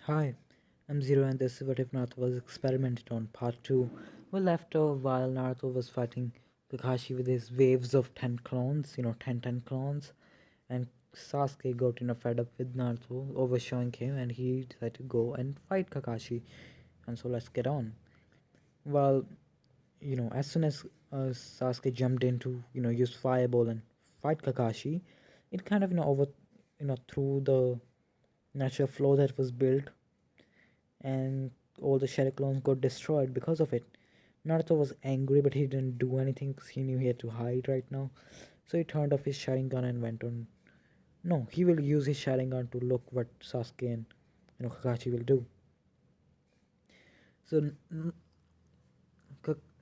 Hi, I'm Zero and this is what if Naruto was experimented on part 2. We left off while Naruto was fighting Kakashi with his waves of 10 clones, 10 clones, and Sasuke got fed up with Naruto overshowing him and he decided to go and fight Kakashi. And so let's get on. Well, as soon as Sasuke jumped in to, use Fireball and fight Kakashi, it kind of, through the natural flow that was built and all the shadow clones got destroyed because of it. Naruto was angry, but he didn't do anything because he knew he had to hide right now. So he turned off his Sharingan and went on. No, he will use his Sharingan to look what Sasuke and Kakashi will do. So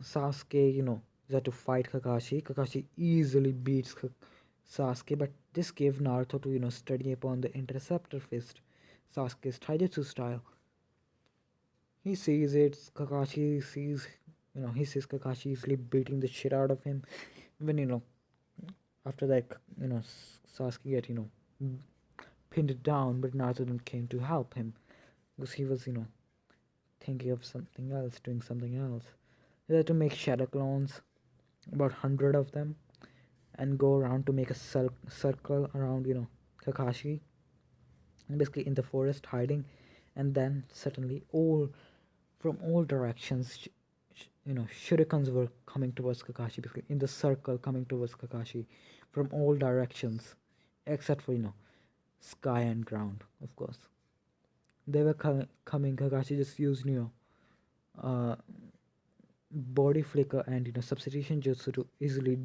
Sasuke, had to fight Kakashi. Kakashi easily beats Sasuke, but this gave Naruto to study upon the Interceptor Fist, Sasuke's Taijutsu style. He sees it. Kakashi sees, he sees Kakashi easily beating the shit out of him. When after that, Sasuke get pinned down, but Naruto didn't came to help him because he was thinking of something else, doing something else. He had to make shadow clones, about 100 of them, and go around to make a circle around Kakashi, basically in the forest hiding, and then suddenly all from all directions shurikens were coming towards Kakashi, basically in the circle coming towards Kakashi from all directions except for sky and ground, of course. They were coming. Kakashi just used uh, body flicker and substitution jutsu to easily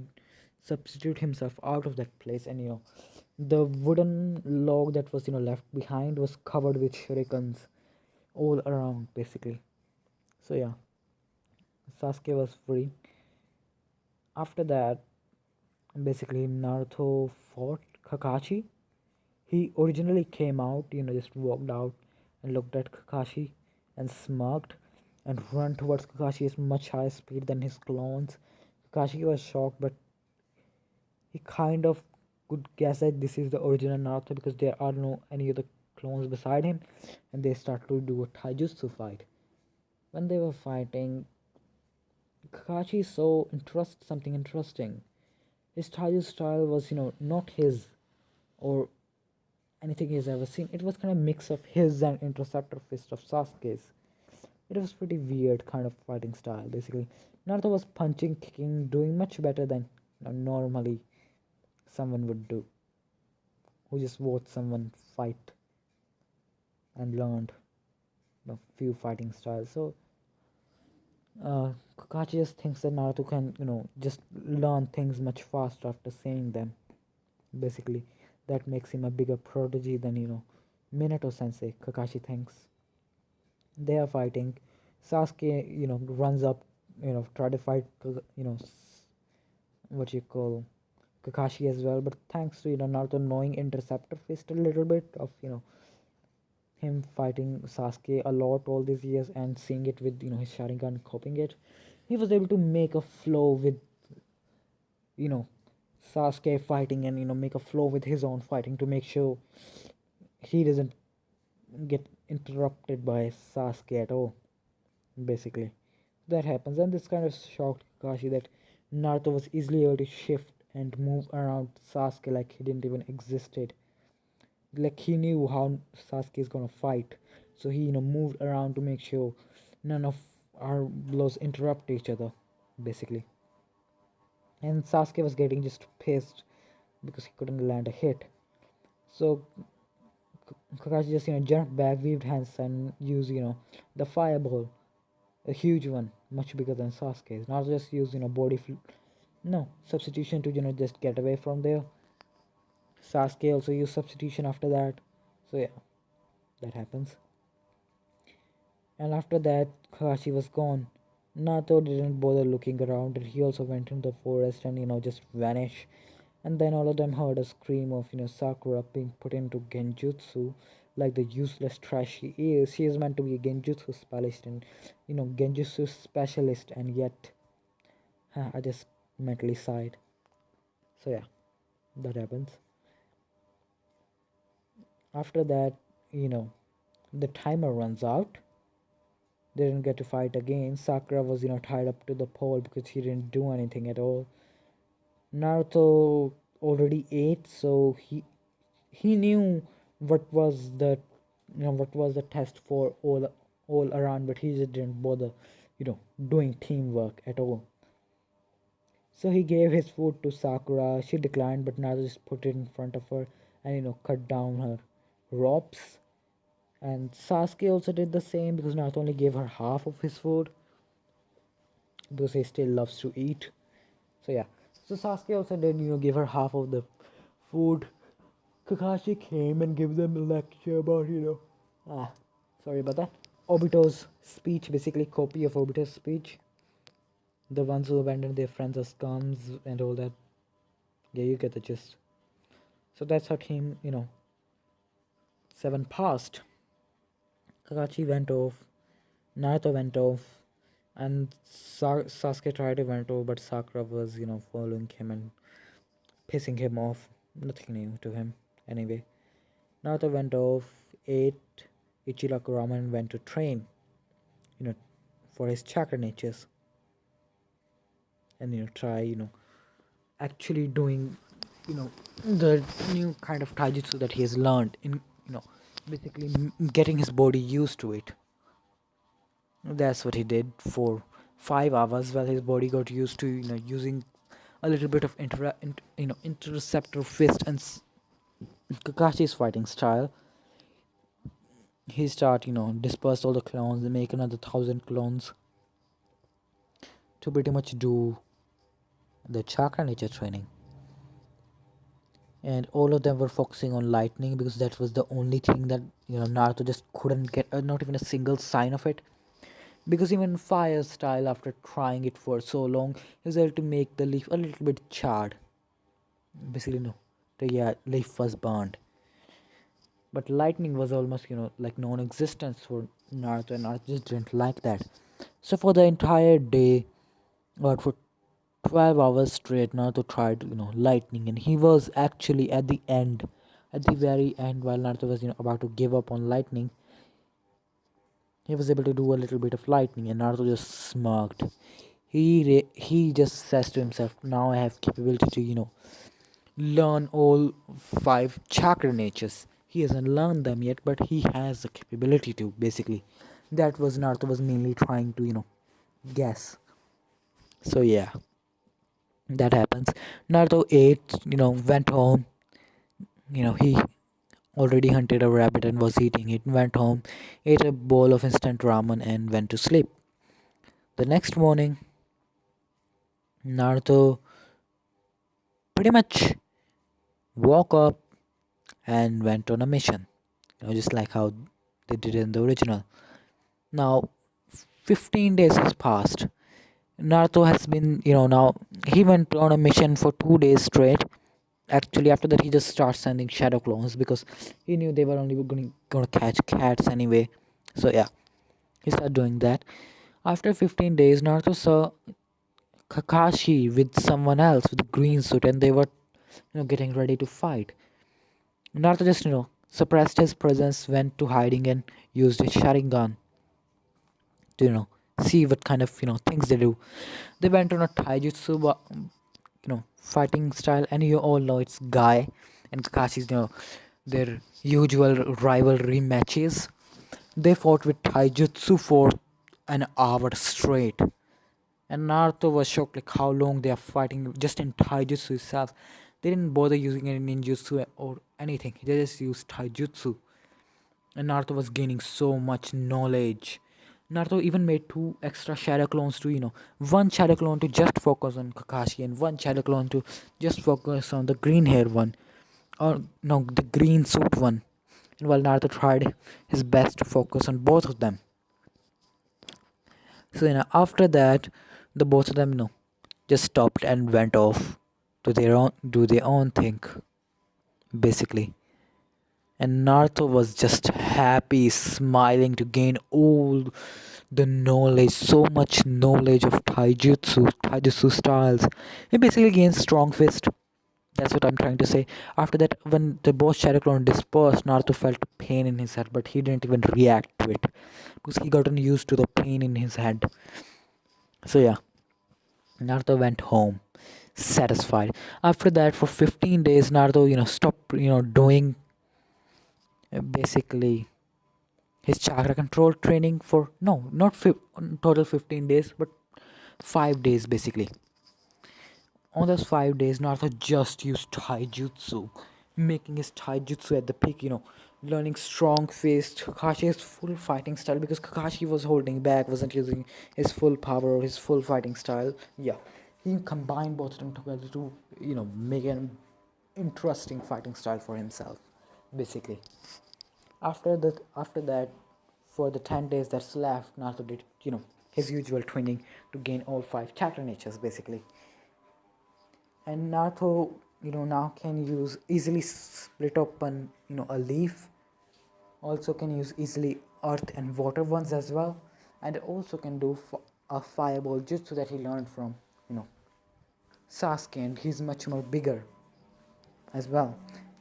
substitute himself out of that place, and the wooden log that was left behind was covered with shurikens all around, basically. So yeah, Sasuke was free. After that, basically Naruto fought Kakashi. He originally came out, just walked out and looked at Kakashi and smirked and ran towards Kakashi at much higher speed than his clones. Kakashi was shocked, but he kind of could guess that this is the original Naruto because there are no any other clones beside him, and they start to do a taijutsu fight. When they were fighting, Kakashi saw something interesting. His taijutsu style was, not his or anything he's ever seen. It was kind of mix of his and Interceptor Fist of Sasuke's. It was pretty weird kind of fighting style, basically. Naruto was punching, kicking, doing much better than normally someone would do, who just watched someone fight and learned few fighting styles. So Kakashi just thinks that Naruto can, just learn things much faster after seeing them. Basically, that makes him a bigger prodigy than Minato Sensei. Kakashi thinks they are fighting. Sasuke, runs up, try to fight, what you call Kakashi as well. But thanks to Naruto knowing Interceptor Fist a little bit of him fighting Sasuke a lot all these years and seeing it with his Sharingan copying it, he was able to make a flow with you know Sasuke fighting and make a flow with his own fighting to make sure he doesn't get interrupted by Sasuke at all. Basically, that happens, and this kind of shocked Kakashi that Naruto was easily able to shift and move around Sasuke like he didn't even existed. Like he knew how Sasuke is gonna fight, so he moved around to make sure none of our blows interrupt each other, basically. And Sasuke was getting just pissed because he couldn't land a hit. So Kakashi just jumped back, weaved hands, and used the fireball, a huge one, much bigger than Sasuke's. Not just use no substitution to just get away from there. Sasuke also used substitution after that. So yeah, that happens. And after that, Kakashi was gone. Naruto didn't bother looking around, and he also went into the forest and just vanished. And then all of them heard a scream of Sakura being put into Genjutsu, like the useless trash she is. She is meant to be a Genjutsu specialist and Genjutsu specialist, and yet I just mentally sighed. So yeah, that happens. After that, you know The timer runs out. They didn't get to fight again. Sakura was, tied up to the pole because he didn't do anything at all. Naruto already ate, so he knew what was the what was the test for all around, but he just didn't bother, doing teamwork at all. So he gave his food to Sakura. She declined, but Naruto just put it in front of her and cut down her ropes. And Sasuke also did the same because Naruto only gave her half of his food because he still loves to eat. So yeah. So Sasuke also did, give her half of the food. Kakashi came and gave them a lecture about, sorry about that. Obito's speech, basically copy of Obito's speech. The ones who abandoned their friends as scums and all that. Yeah, you get the gist. So that's how Team, 7 passed. Kakashi went off, Naruto went off, and Sasuke tried to went off, but Sakura was, following him and pissing him off. Nothing new to him, anyway. Naruto went off, ate Ichiraku ramen, and went to train, you know, for his chakra natures. And, try, actually doing, the new kind of taijutsu that he has learned in, basically getting his body used to it. That's what he did for 5 hours while his body got used to, using a little bit of interceptor fist and Kakashi's fighting style. He start, disperse all the clones and make another 1,000 clones to pretty much do the chakra nature training. And all of them were focusing on lightning because that was the only thing that Naruto just couldn't get, not even a single sign of it. Because even fire style, after trying it for so long, he was able to make the leaf a little bit charred. Basically, no, the leaf was burned. But lightning was almost, like non-existence for Naruto, and Naruto just didn't like that. So for the entire day, or for 12 hours straight, Naruto tried, lightning, and he was actually at the end, at the very end, while Naruto was, about to give up on lightning, he was able to do a little bit of lightning, and Naruto just smirked. He just says to himself, now I have capability to, learn all 5 chakra natures. He hasn't learned them yet, but he has the capability to, basically. That was Naruto was mainly trying to, guess. So yeah, that happens. Naruto ate, went home. He already hunted a rabbit and was eating it. Went home, ate a bowl of instant ramen, and went to sleep. The next morning, Naruto pretty much woke up and went on a mission. Just like how they did in the original. Now, 15 days has passed. Naruto has been, now he went on a mission for 2 days straight. Actually, after that, he just starts sending shadow clones because he knew they were only going to catch cats anyway. So, yeah, he started doing that. After 15 days, Naruto saw Kakashi with someone else with a green suit, and they were, getting ready to fight. Naruto just, suppressed his presence, went to hiding, and used his Sharingan to, see what kind of, things they do. They went on a taijutsu, fighting style, and you all know it's Guy and Kakashi's, their usual rivalry matches. They fought with taijutsu for an hour straight. And Naruto was shocked like how long they are fighting just in taijutsu itself. They didn't bother using any ninjutsu or anything. They just used taijutsu. And Naruto was gaining so much knowledge. Naruto even made 2 extra shadow clones to, one shadow clone to just focus on Kakashi and one shadow clone to just focus on the green hair one. Or, no, the green suit one. And while Naruto tried his best to focus on both of them. So, after that, the both of them, just stopped and went off to do their own thing, basically. And Naruto was just happy, smiling to gain all the knowledge, so much knowledge of taijutsu styles. He basically gained strong fist, That's what I'm trying to say. After that, when the boss shadow clone dispersed, Naruto felt pain in his head, but he didn't even react to it because he gotten used to the pain in his head. So yeah, Naruto went home satisfied. After that, for 15 days, Naruto, stopped, doing basically his chakra control training for no, not total 15 days, but 5 days basically. On those 5 days, Naruto just used taijutsu, making his taijutsu at the peak, learning strong fist Kakashi's full fighting style because Kakashi was holding back, wasn't using his full power or his full fighting style. Yeah, he combined both of them together to, make an interesting fighting style for himself, basically. After that, for the 10 days that's left, Naruto did, his usual training to gain all 5 chakra natures, basically. And Naruto, now can use easily split open, a leaf. Also can use easily earth and water ones as well, and also can do a fireball jutsu that he learned from, Sasuke, and he's much more bigger as well.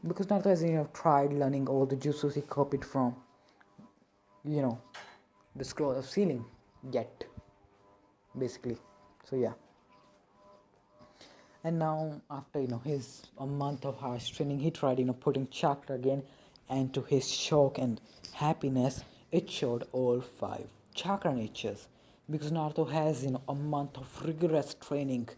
Because Naruto has, tried learning all the jutsus he copied from, you know, the scroll of sealing yet, basically. So yeah. And now after his a month of harsh training, he tried putting chakra again, and to his shock and happiness, it showed all 5 chakra natures. Because Naruto has a month of rigorous training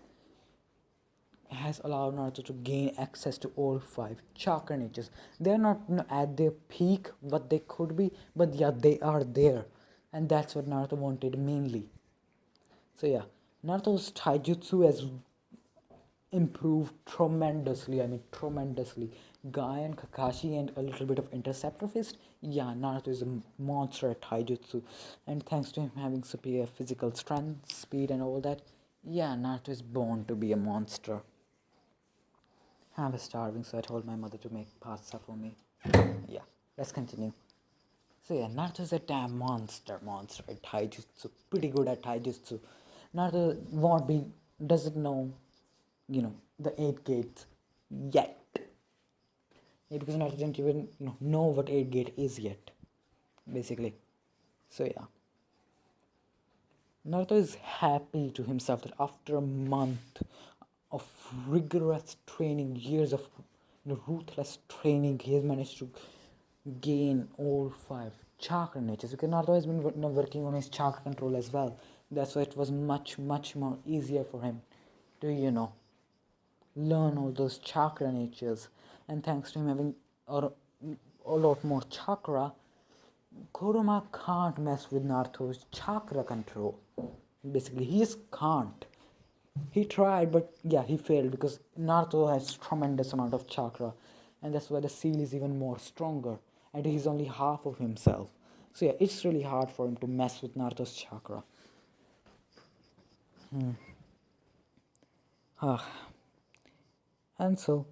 has allowed Naruto to gain access to all 5 chakra natures. They are not at their peak what they could be, but yeah, they are there, and that's what Naruto wanted mainly. So yeah, Naruto's taijutsu has improved tremendously. I mean, tremendously. Guy and Kakashi and a little bit of Interceptor Fist. Yeah, Naruto is a monster at Taijutsu. And thanks to him having superior physical strength, speed, and all that, yeah, Naruto is born to be a monster. I was starving, so I told my mother to make pasta for me. Yeah, let's continue. So yeah, Naruto is a damn monster at Taijutsu. Pretty good at Taijutsu. Naruto won't be, doesn't know the 8 gates yet. Yeah, because Naruto didn't even know what 8 gate is yet, basically. So yeah, Naruto is happy to himself that after a month of rigorous training, years of ruthless training, he has managed to gain all 5 chakra natures. Because Naruto has been working on his chakra control as well. That's why it was much more easier for him to learn all those chakra natures. And thanks to him having a lot more chakra, Kuruma can't mess with Naruto's chakra control. Basically, he just can't. He tried, but yeah, he failed because Naruto has tremendous amount of chakra, and that's why the seal is even more stronger, and he's only half of himself. So yeah, it's really hard for him to mess with Naruto's chakra. And so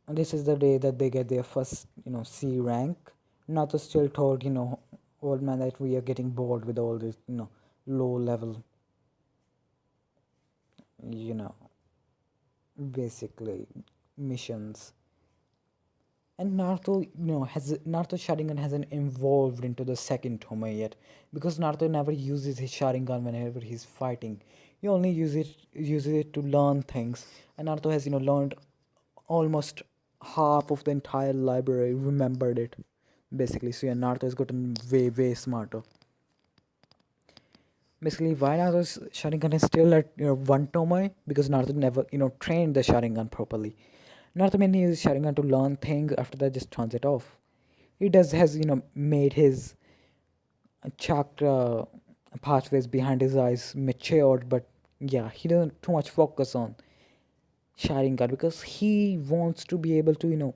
this is the day that they get their first, C rank. Naruto still told, old man that we are getting bored with all this, low level, you know, basically missions. And Naruto, Naruto Sharingan hasn't evolved into the second Tome yet, because Naruto never uses his Sharingan whenever he's fighting. He only uses it to learn things, and Naruto has learned almost half of the entire library, remembered it, basically. So yeah, Naruto has gotten way smarter. Basically, why Naruto's Sharingan is still at one Tomoe, because Naruto never trained the Sharingan properly. Naruto mainly uses Sharingan to learn things. After that, just turns it off. He does has made his chakra pathways behind his eyes matured, but yeah, he doesn't too much focus on Sharingan because he wants to be able to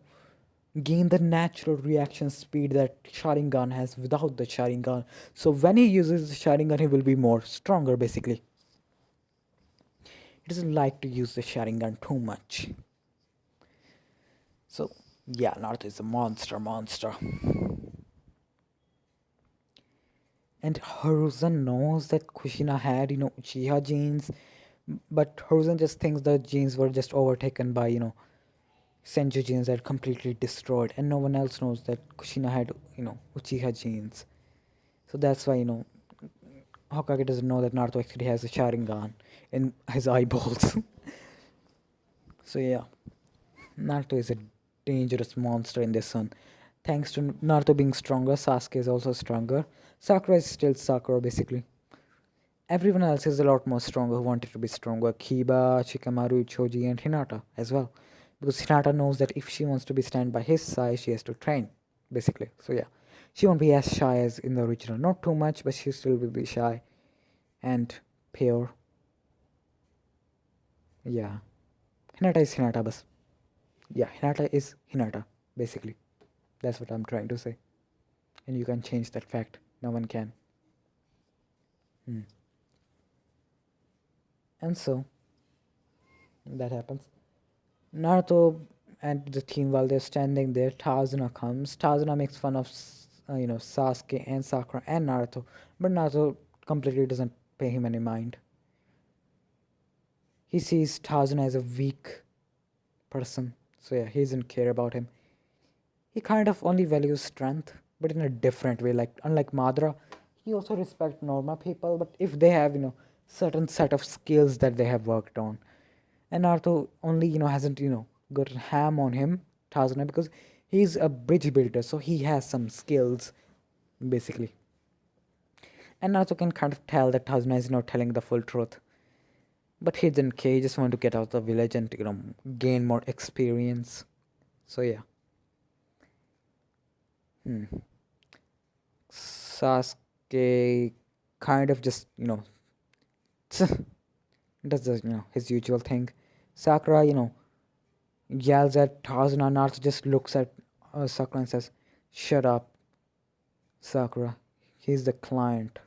gain the natural reaction speed that Sharingan has without the Sharingan. So when he uses the Sharingan, he will be more stronger, basically. He doesn't like to use the Sharingan too much. So yeah, Naruto is a monster. And Hiruzen knows that Kushina had Uchiha genes, But Horizon just thinks the genes were just overtaken by, Senju genes that completely destroyed, and no one else knows that Kushina had, Uchiha genes. So that's why, Hokage doesn't know that Naruto actually has a Sharingan in his eyeballs. So yeah, Naruto is a dangerous monster in this one. Thanks to Naruto being stronger, Sasuke is also stronger. Sakura is still Sakura basically. Everyone else is a lot more stronger who wanted to be stronger. Kiba, Shikamaru, Choji, and Hinata as well. Because Hinata knows that if she wants to be stand by his side, she has to train, basically. So yeah, she won't be as shy as in the original. Not too much, but she still will be shy and pure. Yeah, Hinata is Hinata, bas. Yeah, Hinata is Hinata, basically. That's what I'm trying to say. And you can change that fact. No one can. Hmm. And so that happens. Naruto and the team, while they're standing there, Tazuna comes. Tazuna makes fun of Sasuke and Sakura and Naruto, but Naruto completely doesn't pay him any mind. He sees Tazuna as a weak person, so yeah, he doesn't care about him. He kind of only values strength, but in a different way. Like unlike Madara, he also respects normal people, but if they have certain set of skills that they have worked on, and Naruto only hasn't got a ham on him, Tazuna, because he's a bridge builder, so he has some skills basically. And Naruto can kind of tell that Tazuna is not telling the full truth, but he didn't care. He just wanted to get out of the village and gain more experience. So yeah, hmm. Sasuke kind of just does the, his usual thing. Sakura yells at Tazuna. Naruto just looks at Sakura and says, "Shut up, Sakura. He's the client."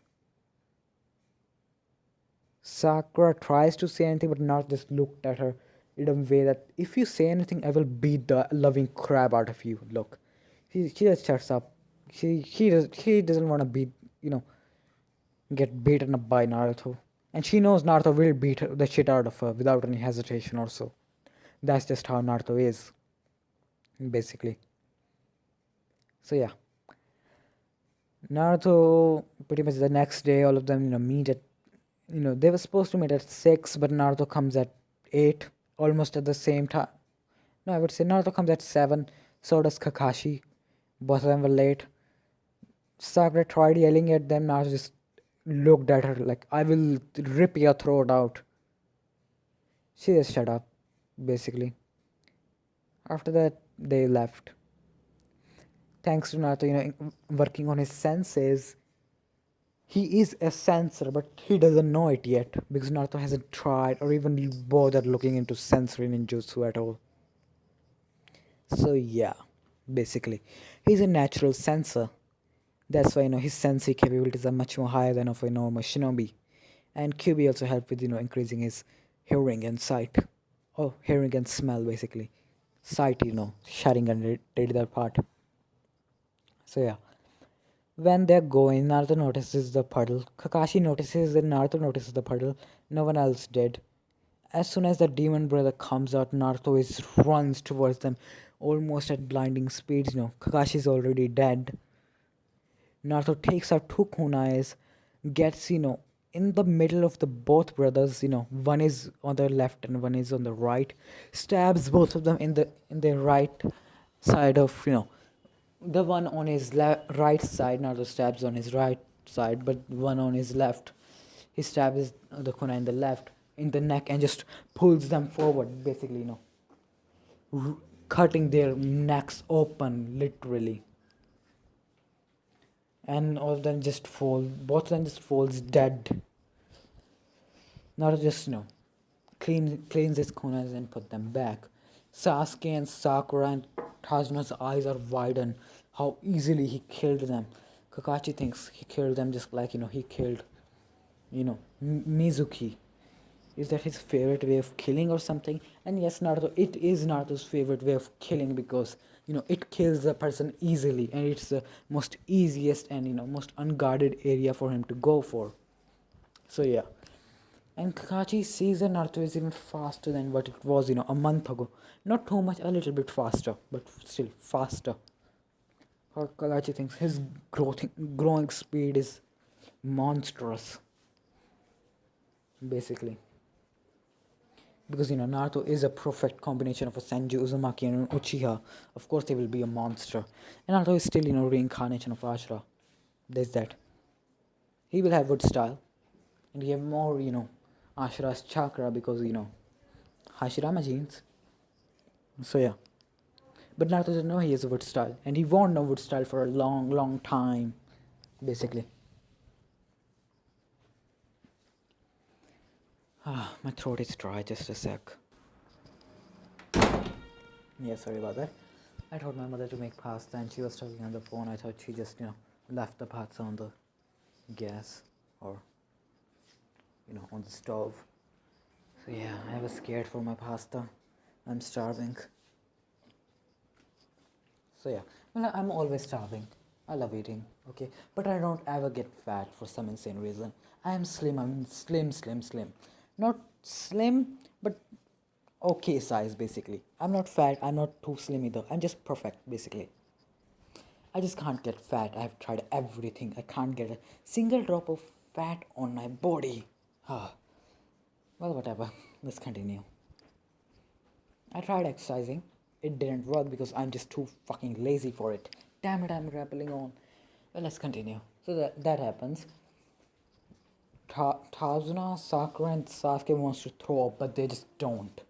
Sakura tries to say anything, but Naruto just looked at her in a way that if you say anything, I will beat the loving crap out of you. Look, she just shuts up. She doesn't want to be you know get beaten up by Naruto, and she knows Naruto will beat the shit out of her without any hesitation. Also, that's just how Naruto is, basically. So yeah, Naruto pretty much the next day, all of them meet at they were supposed to meet at 6, but Naruto comes at 8, almost at the same time. No, I would say Naruto comes at 7. So does Kakashi. Both of them were late. Sakura tried yelling at them. Naruto just looked at her like, "I will rip your throat out." She just shut up, basically. After that, they left. Thanks to Naruto, working on his senses. He is a sensor, but he doesn't know it yet because Naruto hasn't tried or even bothered looking into sensory ninjutsu at all. So yeah, basically, he's a natural sensor. That's why his sensory capabilities are much more higher than of a normal shinobi. And QB also helped with increasing his hearing and sight. Oh, hearing and smell basically. Sight, Sharingan did that part. So yeah, when they're going, Naruto notices the puddle. Kakashi notices and Naruto notices the puddle. No one else did. As soon as the demon brother comes out, Naruto runs towards them, almost at blinding speeds. Kakashi is already dead. Naruto takes out two kunais, gets in the middle of the both brothers. One is on the left and one is on the right. Stabs both of them in the right side of the one on his right side. Naruto stabs on his right side, but one on his left. He stabs the kunai in the left in the neck and just pulls them forward. Basically, cutting their necks open literally, and all of them just fall. Both of them just falls dead. Not just cleans his corners and put them back. Sasuke and Sakura and Tazuna's eyes are widened. How easily he killed them. Kakashi thinks he killed them just like he killed Mizuki. Is that his favorite way of killing or something? And yes, Naruto, it is Naruto's favorite way of killing because it kills the person easily and it's the most easiest and most unguarded area for him to go for. So yeah, And Kakashi sees that Naruto is even faster than what it was, a month ago. Not too much, a little bit faster, but still faster. Kakashi thinks his growing speed is monstrous, basically. Because Naruto is a perfect combination of a Senju, Uzumaki, and an Uchiha. Of course, he will be a monster. And Naruto is still reincarnation of Ashura. There's that. He will have good style, and he have more Ashura's chakra because Hashirama genes. So yeah. But Naruto doesn't know he has a wood style, and he won't know wood style for a long, long time, basically. My throat is dry, just a sec. Yeah, sorry about that. I told my mother to make pasta and she was talking on the phone. I thought she just, left the pasta on the gas or, on the stove. So yeah, I was scared for my pasta. I'm starving. So yeah, well, I'm always starving. I love eating, okay? But I don't ever get fat for some insane reason. I am slim, I'm slim, slim, slim. Not slim, but okay size basically. I'm not fat, I'm not too slim either. I'm just perfect basically. I just can't get fat. I've tried everything. I can't get a single drop of fat on my body. Well, whatever. Let's continue. I tried exercising. It didn't work because I'm just too fucking lazy for it. Damn it, I'm rappelling on. Well, let's continue. So that happens. Tazuna, Sakura, and Sasuke wants to throw up, but they just don't.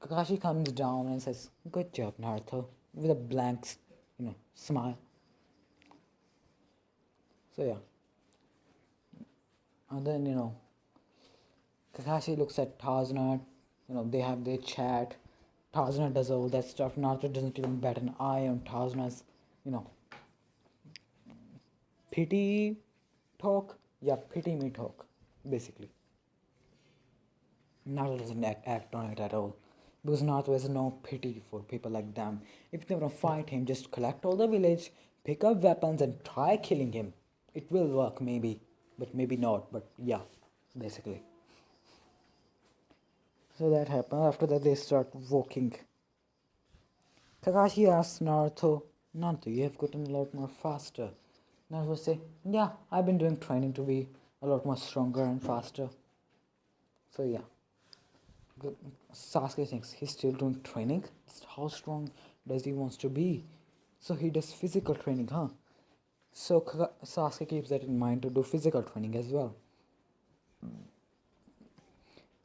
Kakashi comes down and says, "Good job, Naruto," with a blank, smile. So yeah. And then, Kakashi looks at Tazuna, they have their chat. Tazuna does all that stuff. Naruto doesn't even bat an eye on Tazuna's, pity talk. Yeah, pity me talk, basically. Naruto doesn't act on it at all. Because Naruto has no pity for people like them. If they want to fight him, just collect all the village, pick up weapons and try killing him. It will work maybe, but maybe not. But yeah, basically. So that happens. After that, they start walking. Kakashi asks Naruto, "Naruto, you have gotten a lot more faster." Naruto say, "Yeah, I've been doing training to be a lot more stronger and faster." So yeah. Sasuke thinks he's still doing training. How strong does he wants to be? So he does physical training, huh? So Sasuke keeps that in mind to do physical training as well.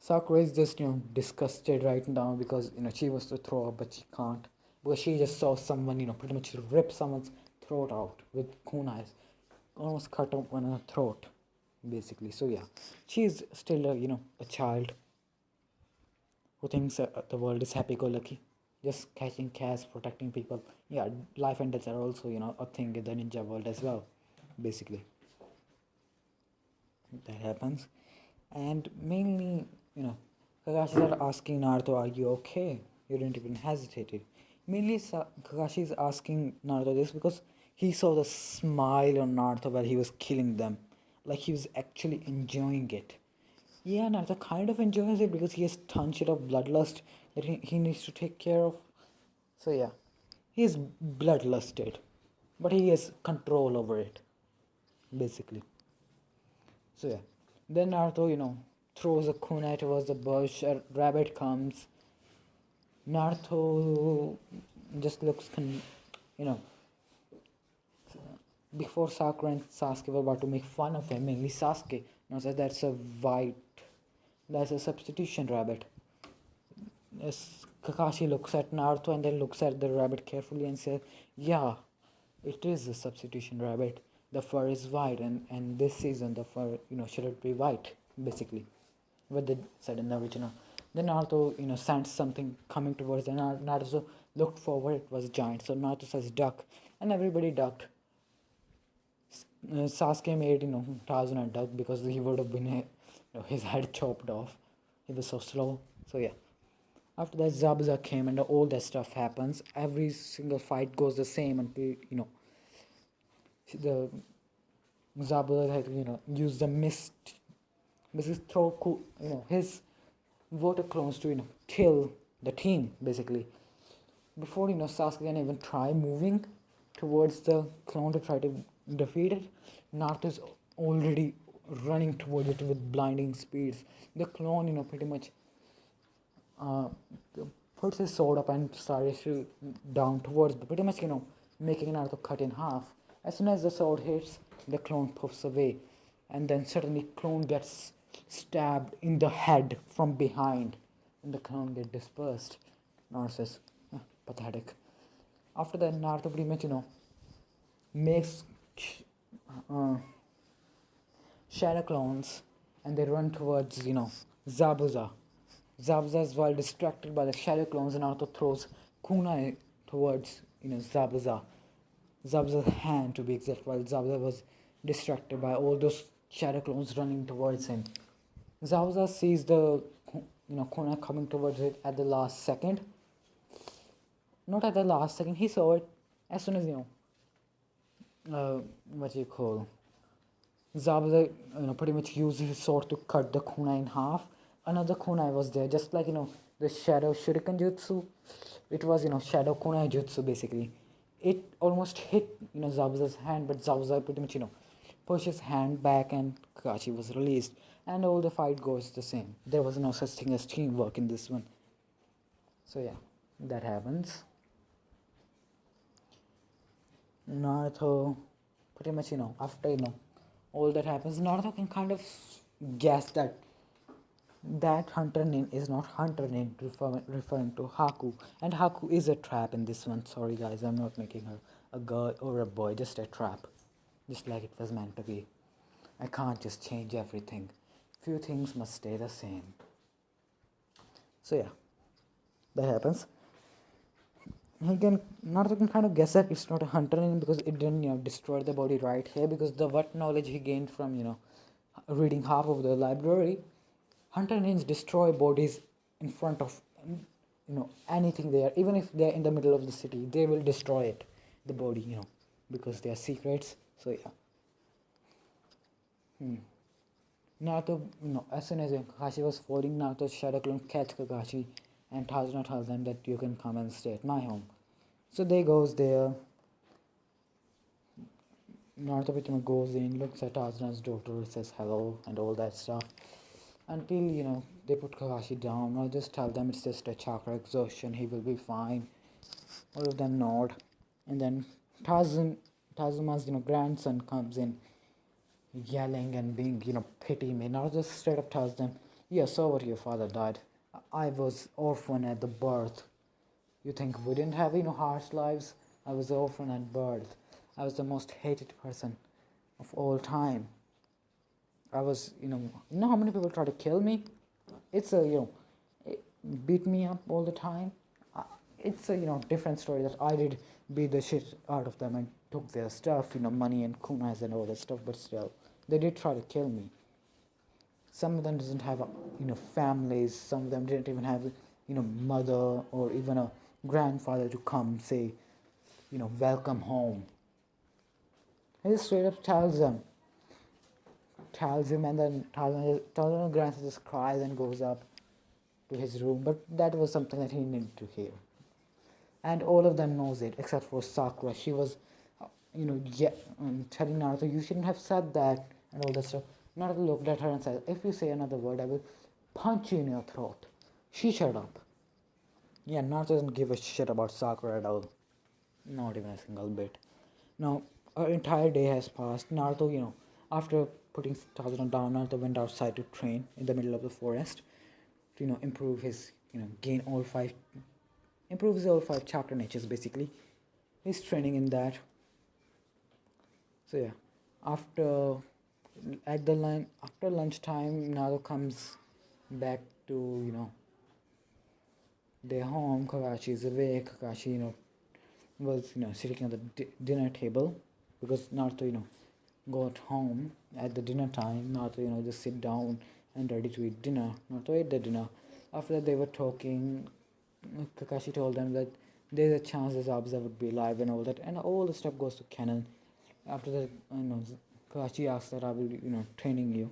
Sakura is just disgusted right now because she wants to throw up but she can't because she just saw someone pretty much rip someone's throat out with kunais, almost cut open her throat basically. So yeah, she's still a child who thinks the world is happy-go-lucky, just catching cats, protecting people. Yeah, life and death are also a thing in the ninja world as well, basically. That happens, and mainly Kakashi is asking Naruto, "Are you okay?" You didn't even hesitate it. Mainly Kakashi is asking Naruto this because he saw the smile on Naruto while he was killing them, like he was actually enjoying it. Yeah, Naruto kind of enjoys it because he has tons of bloodlust that he needs to take care of. So yeah, he is bloodlusted, but he has control over it, basically. So yeah, then Naruto, throws a kunai towards the bush. A rabbit comes. Naruto just looks, before Sakura and Sasuke were about to make fun of him, mainly Sasuke. Now says that's a substitution rabbit. Kakashi looks at Naruto and then looks at the rabbit carefully and says, "Yeah, it is a substitution rabbit. The fur is white, and this season the fur, shouldn't be white, basically." What they said in the original. Then Naruto, sensed something coming towards them. Naruto looked forward, it was a giant. So Naruto says, "Duck," and everybody ducked. Sasuke made, Tazuna duck because he would have been, his head chopped off. He was so slow. So yeah. After that, Zabuza came and all that stuff happens. Every single fight goes the same until, the Zabuza had, used the mist basically throw his water clones to kill the team basically. Before Sasuke can even try moving towards the clone to try to defeat it, Naruto's already running towards it with blinding speeds. The clone pretty much uh, puts his sword up and starts to down towards, but pretty much making Naruto cut in half. As soon as the sword hits, the clone puffs away, and then suddenly clone gets stabbed in the head from behind, and the clone get dispersed. Naruto says, pathetic. After that, Naruto pretty much makes uh, shadow clones, and they run towards Zabuza. Zabuza is while distracted by the shadow clones, and Naruto throws kunai towards Zabuza. Zabuza's hand to be exact, while Zabuza was distracted by all those shadow clones running towards him. Zabuza sees the kunai coming towards it at the last second. Not at the last second, he saw it as soon as what you call Zabuza pretty much used his sword to cut the kunai in half. Another kunai was there, just like the shadow shuriken jutsu. It was shadow kunai jutsu basically. It almost hit Zabuza's hand, but Zabuza pretty much pushed his hand back, and Kakashi was released, and all the fight goes the same. There was no such thing as teamwork in this one. So yeah, that happens. Naruto pretty much after all that happens, Naruto can kind of guess that Hunter Nin is not Hunter Nin, referring to Haku, and Haku is a trap in this one. Sorry guys, I'm not making her a girl or a boy, just a trap, just like it was meant to be. I can't just change everything. Few things must stay the same. So yeah, that happens. Naruto can kind of guess that it's not a Hunter Nin because it didn't destroy the body right here, because the what knowledge he gained from reading half of the library. Hunter Nins destroy bodies in front of anything there, even if they're in the middle of the city, they will destroy it, the body, because they are secrets. So yeah. Naruto, as soon as Kakashi was falling, Naruto's shadow clone catch Kakashi, and Tazuna tells them that you can come and stay at my home. So they goes there. Naruto pretty much goes in, looks at Tazuna's daughter, says hello and all that stuff. Until they put Kakashi down, or just tell them it's just a chakra exhaustion, he will be fine. All of them nod, and then Tazuma's grandson comes in, yelling and being pity me. Naruto just straight up tells them, "Yeah, so what? Your father died. I was orphan at the birth. You think we didn't have harsh lives? I was orphan at birth. I was the most hated person of all time. I was, how many people try to kill me? It's a, it beat me up all the time. It's a, different story that I did beat the shit out of them and took their stuff, money and kunais and all that stuff, but still, they did try to kill me. Some of them doesn't have, families. Some of them didn't even have, mother or even a grandfather to come say, welcome home. He just straight up tells him, and then Tazuna grandson just cries and goes up to his room. But that was something that he needed to hear, and all of them knows it except for Sakura. She was, telling Naruto, you shouldn't have said that and all that stuff. Naruto looked at her and said, if you say another word, I will punch you in your throat. She shut up. Yeah, Naruto doesn't give a shit about Sakura at all. Not even a single bit. Now, our entire day has passed. Naruto, after putting Tazuna down, Naruto went outside to train in the middle of the forest to, improve his, improve his all five chakra natures basically. He's training in that. So yeah, after lunchtime, Naruto comes back to their home. Kakashi is awake. Kakashi was sitting at the dinner table, because Naruto got home at the dinner time. Naruto just sit down and ready to eat dinner. Naruto ate the dinner. After that, they were talking. Kakashi told them that there's a chance that Zabuza would be alive and all the stuff goes to canon. After that, Kakashi asked that I will training you.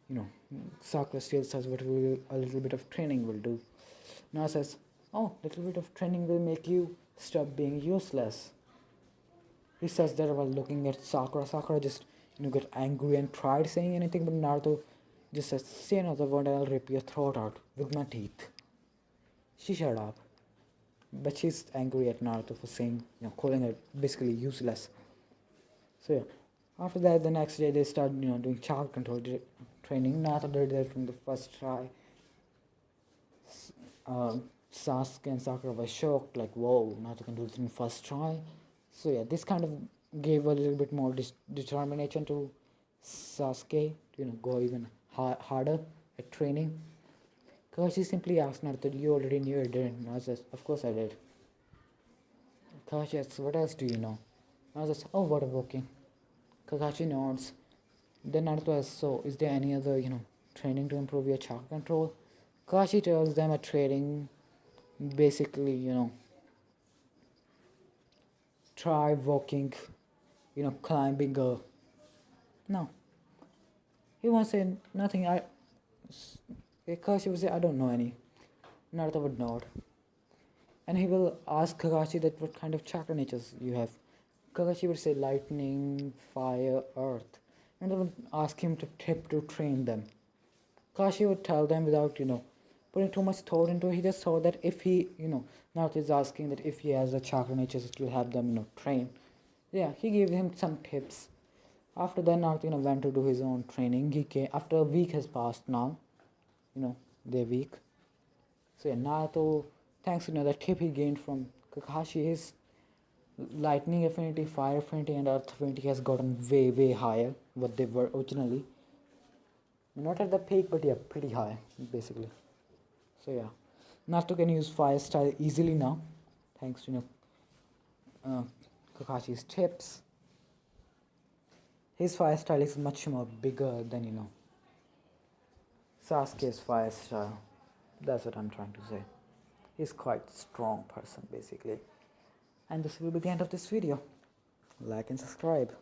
you know, Sakura still says what will a little bit of training will do. Now says, oh, little bit of training will make you stop being useless. He says that while looking at Sakura. Sakura just, got angry and tried saying anything, but Naruto just says, say another word and I'll rip your throat out with my teeth. She shut up. But she's angry at Naruto for saying, calling her basically useless. So yeah, after that, the next day they start, doing chakra control training. Naruto did that from the first try. Sasuke and Sakura were shocked, like, whoa, Naruto can do this in the first try. So yeah, this kind of gave a little bit more determination to Sasuke to, go even harder at training. Kakashi simply asked Naruto, you already knew it, didn't? Naruto says, of course I did. Kakashi asks, what else do you know? Naruto says, oh, water walking. Kakashi nods. Then Naruto asks, so is there any other, training to improve your chakra control? Kakashi tells them a training, basically, try walking, climbing a... No. He won't say nothing. Kakashi would say, I don't know any. Naruto would nod. And he will ask Kakashi that what kind of chakra natures you have. Kakashi would say lightning, fire, earth. And they would ask him to tip to train them. Kakashi would tell them without, putting too much thought into it. He just thought that if he, Naruto is asking that if he has a chakra natures, it will help them, train. Yeah, he gave him some tips. After that, Naruto, went to do his own training. He came, after a week has passed now, their week. So yeah, Naruto, thanks to the tip he gained from Kakashi, his lightning affinity, fire affinity, and earth affinity has gotten way higher what they were originally. Not at the peak, but yeah, pretty high, basically. So yeah, Naruto can use fire style easily now, thanks to Kakashi's tips. His fire style is much more bigger than Sasuke's fire style. That's what I'm trying to say. He's quite a strong person, basically. And this will be the end of this video. Like and subscribe.